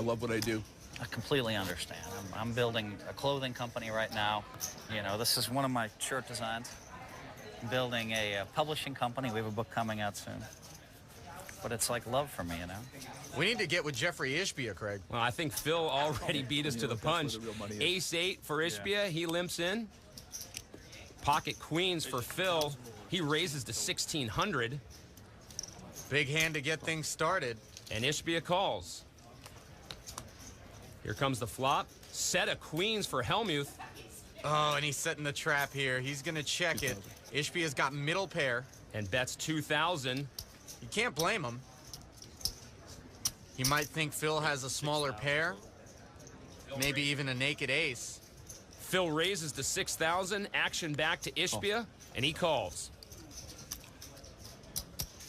love what I do. I completely understand. I'm building a clothing company right now. You know, this is one of my shirt designs. I'm building a publishing company. We have a book coming out soon. But it's like love for me, you know? We need to get with Jeffrey Ishbia, Craig. Well, I think Phil already beat us to the punch. Ace-8 for Ishbia. He limps in. Pocket queens for Phil. He raises to 1,600. Big hand to get things started. And Ishbia calls. Here comes the flop. Set of queens for Hellmuth. Oh, and he's setting the trap here. He's going to check it. Ishbia's got middle pair. And bets 2,000. You can't blame him. He might think Phil has a smaller pair. Maybe even a naked ace. Phil raises to 6,000. Action back to Ishbia, and he calls.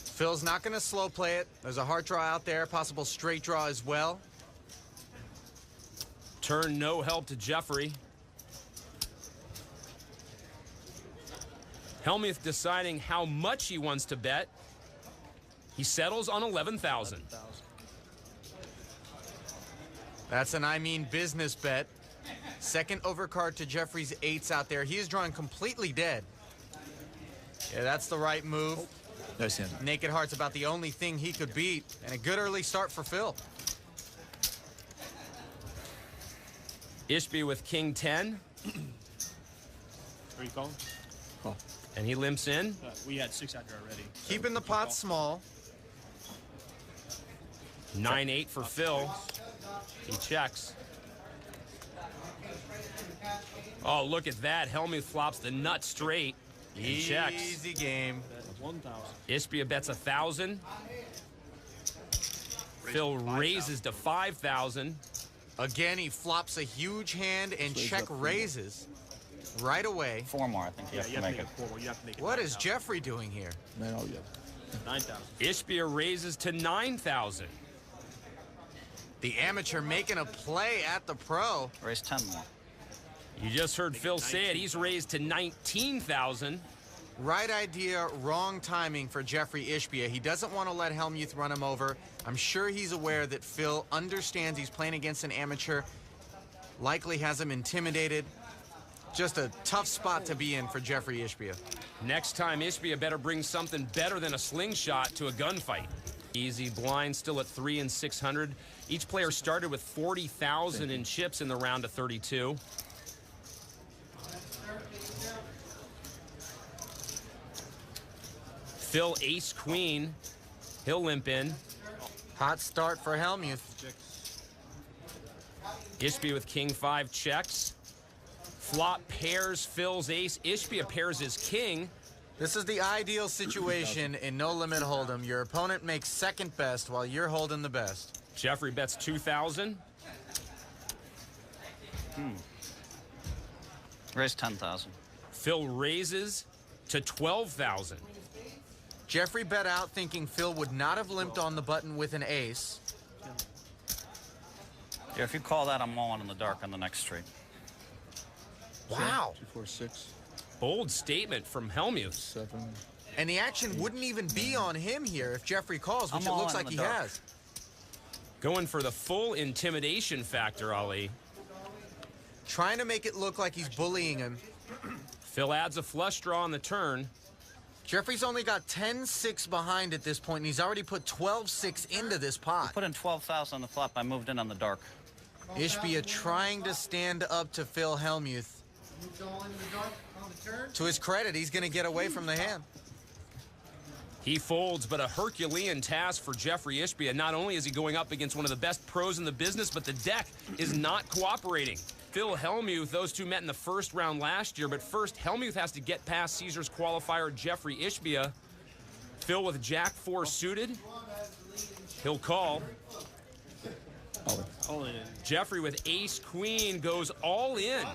Phil's not going to slow play it. There's a heart draw out there, possible straight draw as well. Turn no help to Jeffrey. Hellmuth deciding how much he wants to bet. He settles on 11,000. That's an business bet. Second overcard to Jeffrey's eights out there. He is drawing completely dead. Yeah, that's the right move. Nice hand. Naked heart's about the only thing he could beat, and a good early start for Phil. Ishbia with king 10. Are you calling? Call. And he limps in. We had 6 out there already. Keeping the pot small. 9-8 for Phil. He checks. Oh, look at that. Hellmuth flops the nut straight and checks. Easy game. 1,000. Ishbia bets 1,000. Phil raises to 5,000. Again, he flops a huge hand and check raises right away. 4 more, I think you Yeah, have you to have to make make it. it 4. You have to make it. What is 9,000. Jeffrey doing here? No, yeah. 9,000. Ishbia raises to 9,000. The amateur making a play at the pro. Raise 10 more. You just heard Phil say it. He's raised to 19,000. Right idea, wrong timing for Jeffrey Ishbia. He doesn't want to let Hellmuth run him over. I'm sure he's aware that Phil understands he's playing against an amateur, likely has him intimidated. Just a tough spot to be in for Jeffrey Ishbia. Next time, Ishbia better bring something better than a slingshot to a gunfight. Easy blind, still at 3 and 600. Each player started with 40,000 in chips in the round of 32. Phil ace queen. He'll limp in. Hot start for Hellmuth. Ishbia with king 5 checks. Flop pairs Phil's ace. Ishbia pairs his king. This is the ideal situation in no limit hold'em. Your opponent makes second best while you're holding the best. Jeffrey bets 2,000. Raise 10,000. Phil raises to 12,000. Jeffrey bet out thinking Phil would not have limped on the button with an ace. Yeah, if you call that, I'm all in the dark on the next street. Wow. 2, 4, 6, Bold statement from Hellmuth. 7. And the action wouldn't even be on him here if Jeffrey calls, which I'm it all looks in like the he dark. has. Going for the full intimidation factor, Ali. Trying to make it look like he's bullying him. Phil adds a flush draw on the turn. Jeffrey's only got 10-6 behind at this point, and he's already put 12-6 into this pot. Put in 12,000 on the flop. I moved in on the dark. Ishbia trying to stand up to Phil Hellmuth. To his credit, he's going to get away from the hand. He folds, but a Herculean task for Jeffrey Ishbia. Not only is he going up against one of the best pros in the business, but the deck is not cooperating. Phil Hellmuth, those two met in the first round last year, but first, Hellmuth has to get past Caesars qualifier Jeffrey Ishbia. Phil with Jack 4 suited. He'll call. All in. Jeffrey with ace queen goes all in.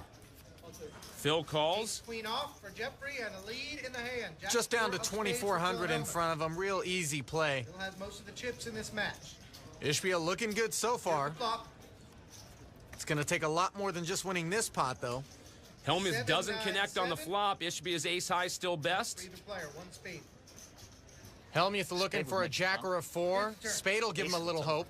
Phil calls. Queen off for Jeffrey and a lead in the hand. Jack Just down to 4 of spades for 2,400 in Phil front of him. Real easy play. Phil has most of the chips in this match. Ishbia looking good so far. Flop. It's going to take a lot more than just winning this pot, though. Helmuth 7, doesn't 9, connect on the 7. flop. Ishbia's ace high still best. Freedom player, 1 spade. Hellmuth looking Spade for would a make jack it, or a 4. Spade will give him a little hope.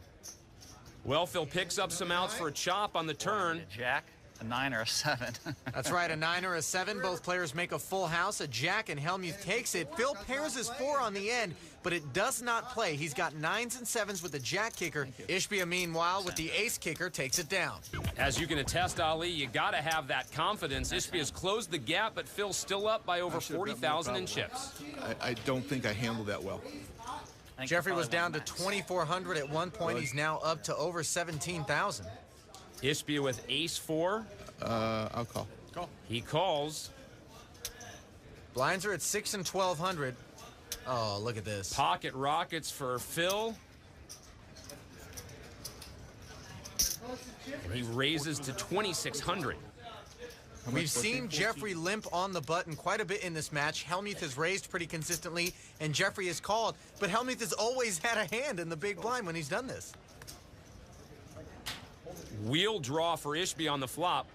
Well, Phil picks up some outs for a chop on the turn. A jack, a 9, or a 7. That's right, a 9 or a 7. Both players make a full house. A jack, and Hellmuth takes it. Phil pairs his 4 on the end, but it does not play. He's got 9s and 7s with the jack kicker. Ishbia, meanwhile, with the ace kicker, takes it down. As you can attest, Ali, you got to have that confidence. Ishbia has closed the gap, but Phil's still up by over 40,000 in chips. I don't think I handled that well. Jeffrey was down to 2,400 at one point. He's now up to over 17,000. Ishbia with ace 4. I'll call. He calls. Blinds are at 6 and 1,200. Oh, look at this. Pocket rockets for Phil. And he raises to 2,600. We've seen Jeffrey limp on the button quite a bit in this match. Hellmuth has raised pretty consistently, and Jeffrey has called. But Hellmuth has always had a hand in the big blind when he's done this. Wheel draw for Ishbia on the flop.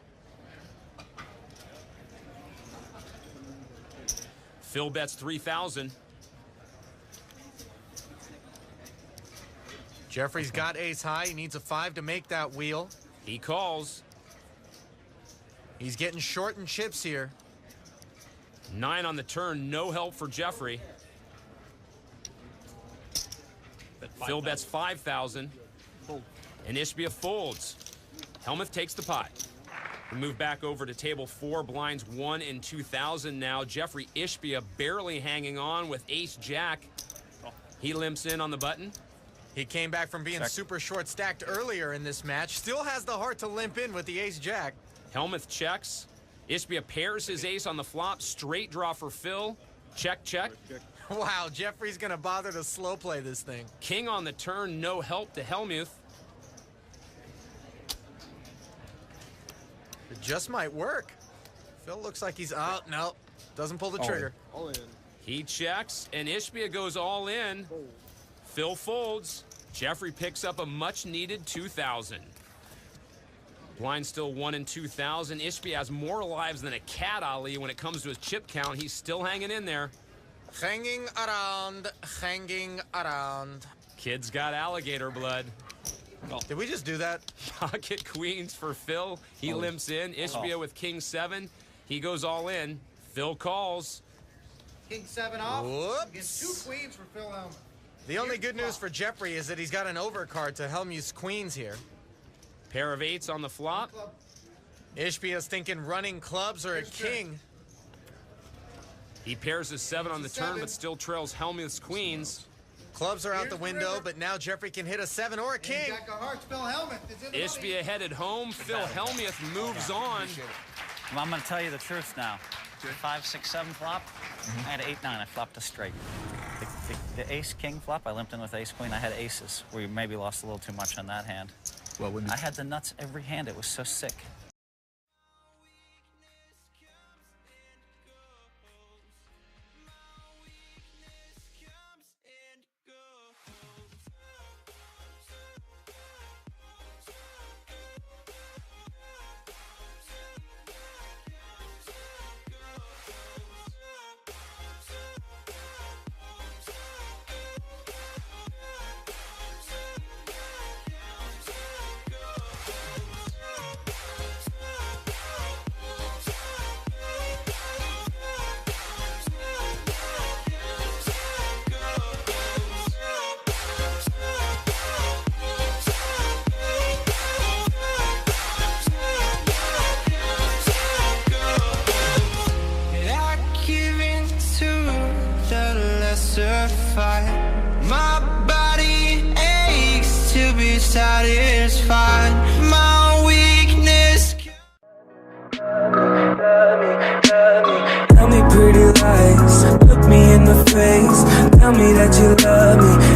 Phil bets 3,000. Jeffrey's got ace high. He needs a 5 to make that wheel. He calls. He's getting short in chips here. 9 on the turn, no help for Jeffrey. Phil bets 5,000. And Ishbia folds. Hellmuth takes the pot. We move back over to table 4, blinds 1 and 2,000 now. Jeffrey Ishbia barely hanging on with ace jack. He limps in on the button. He came back from being super short stacked earlier in this match. Still has the heart to limp in with the ace jack. Hellmuth checks. Ishbia pairs his ace on the flop. Straight draw for Phil. Check, check. Wow, Jeffrey's gonna bother to slow play this thing. King on the turn, no help to Hellmuth. It just might work. Phil looks like he's out. No, doesn't pull the trigger. All in. He checks, and Ishbia goes all in. Phil folds. Jeffrey picks up a much-needed 2,000. Blind still 1 and 2,000. Ishbia has more lives than a cat, Ali. When it comes to his chip count, he's still hanging in there. Hanging around, hanging around. Kid's got alligator blood. Did we just do that? Pocket queens for Phil. He limps in. Ishbia with king 7. He goes all in. Phil calls. King 7 off. Whoops. Gets 2 queens for Phil Hellmuth. The only good news for Jeffrey is that he's got an overcard to Hellmuth's queens here. Pair of 8s on the flop. Ishbia's thinking running clubs or a king. He pairs his 7 on the turn, but still trails Hellmuth's queens. Clubs are out the window, but now Jeffrey can hit a 7 or a king. Jack of hearts, Phil Hellmuth is in the money. Ishbia headed home. Phil Hellmuth moves on. I'm going to tell you the truth now. 5, 6, 7 flop. I had 8, 9. I flopped a straight. The ace king flop, I limped in with ace queen. I had aces. We maybe lost a little too much on that hand. Well, when I had the nuts every hand. It was so sick. My body aches to be satisfied. My weakness. Tell me pretty lies, look me in the face. Tell me that you love me.